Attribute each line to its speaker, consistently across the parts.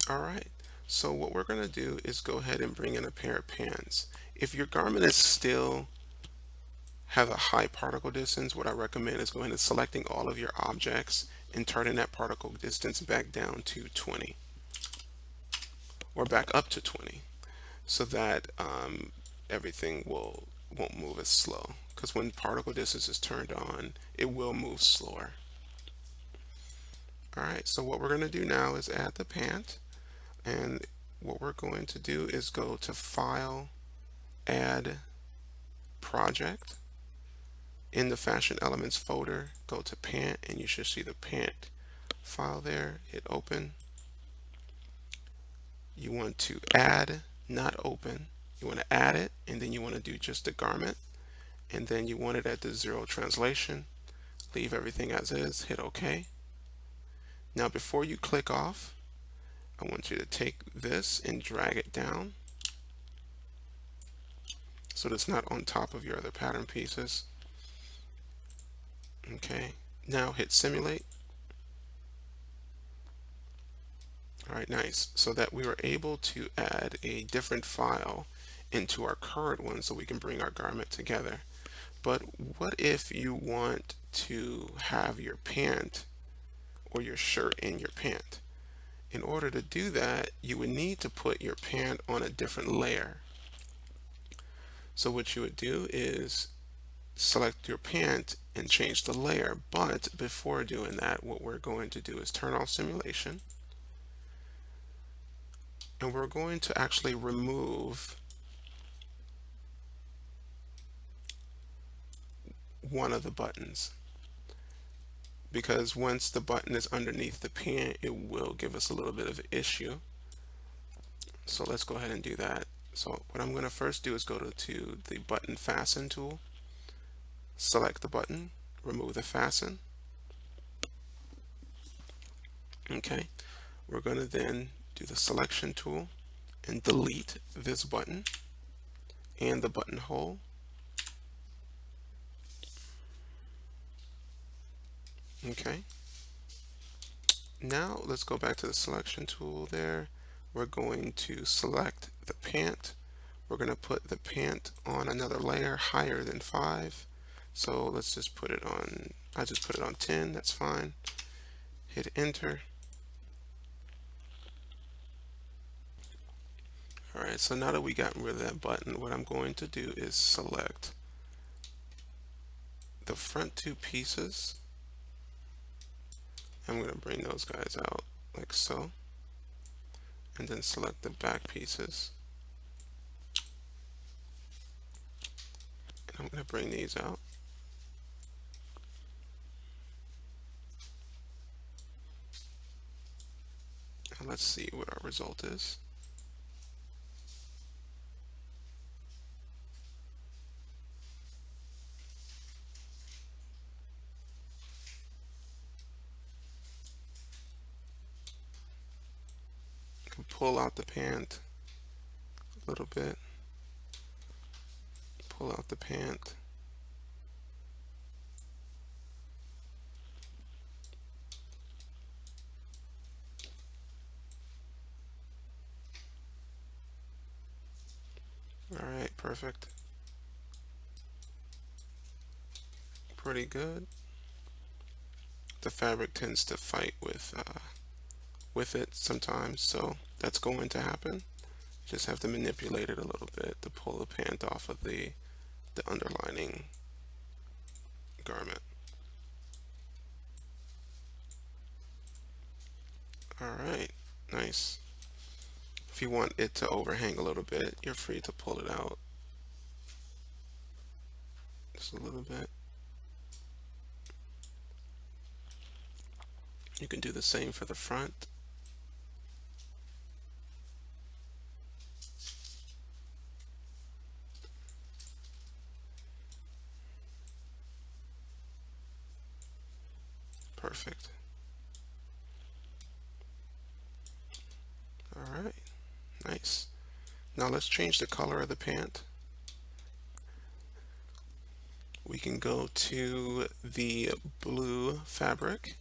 Speaker 1: All right, so what we're going to do is go ahead and bring in a pair of pants. If your garment is still have a high particle distance, what I recommend is going and selecting all of your objects and turning that particle distance back down to 20 or back up to 20 so that everything won't move as slow. Because when particle distance is turned on, it will move slower. All right, so what we're going to do now is add the pant, and what we're going to do is go to File, Add Project. In the Fashion Elements folder, go to Pant, and you should see the pant file there. Hit Open. You want to add, not open. You want to add it, and then you want to do just the garment, and then you want it at the 0 translation. Leave everything as is. Hit OK. Now before you click off, I want you to take this and drag it down so that it's not on top of your other pattern pieces. Okay, now hit simulate. All right, nice. So that we were able to add a different file into our current one so we can bring our garment together. But what if you want to have your pant or your shirt in your pant? In order to do that, you would need to put your pant on a different layer. So what you would do is select your pant and change the layer. But before doing that, what we're going to do is turn off simulation. And we're going to actually remove one of the buttons. Because once the button is underneath the pant, it will give us a little bit of an issue. So let's go ahead and do that. So what I'm going to first do is go to the button fasten tool, select the button, remove the fasten. Okay, we're going to then do the selection tool and delete this button and the buttonhole. Okay, now let's go back to the selection tool there. We're going to select the pant. We're going to put the pant on another layer higher than 5. So let's just put it on, I just put it on 10, that's fine. Hit enter. Alright, so now that we got rid of that button, what I'm going to do is select the front two pieces. I'm going to bring those guys out like so, and then select the back pieces. And I'm going to bring these out. And let's see what our result is. Pull out the pant a little bit, pull out the pant, alright, perfect, pretty good. The fabric tends to fight with it sometimes, so that's going to happen. Just have to manipulate it a little bit to pull the pant off of the underlining garment. Alright, nice. If you want it to overhang a little bit, you're free to pull it out just a little bit. You can do the same for the front. Perfect. Alright, nice. Now let's change the color of the pant. We can go to the blue fabric,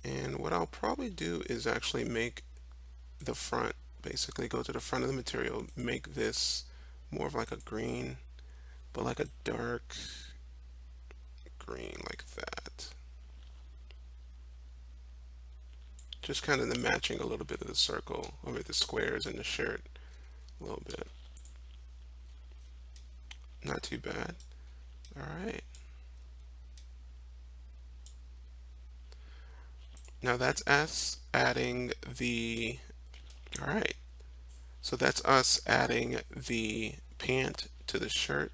Speaker 1: and what I'll probably do is actually make the front, basically go to the front of the material, make this more of like a green, but like a dark green like that. Just kind of the matching a little bit of the circle over the squares in the shirt a little bit. Not too bad. All right. Now that's us adding the, all right. So that's us adding the pant to the shirt.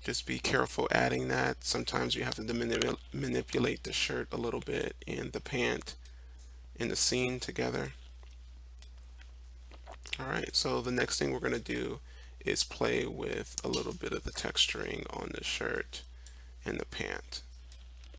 Speaker 1: Just be careful adding that. Sometimes you have to manipulate the shirt a little bit and the pant in the scene together. All right, so the next thing we're going to do is play with a little bit of the texturing on the shirt and the pant.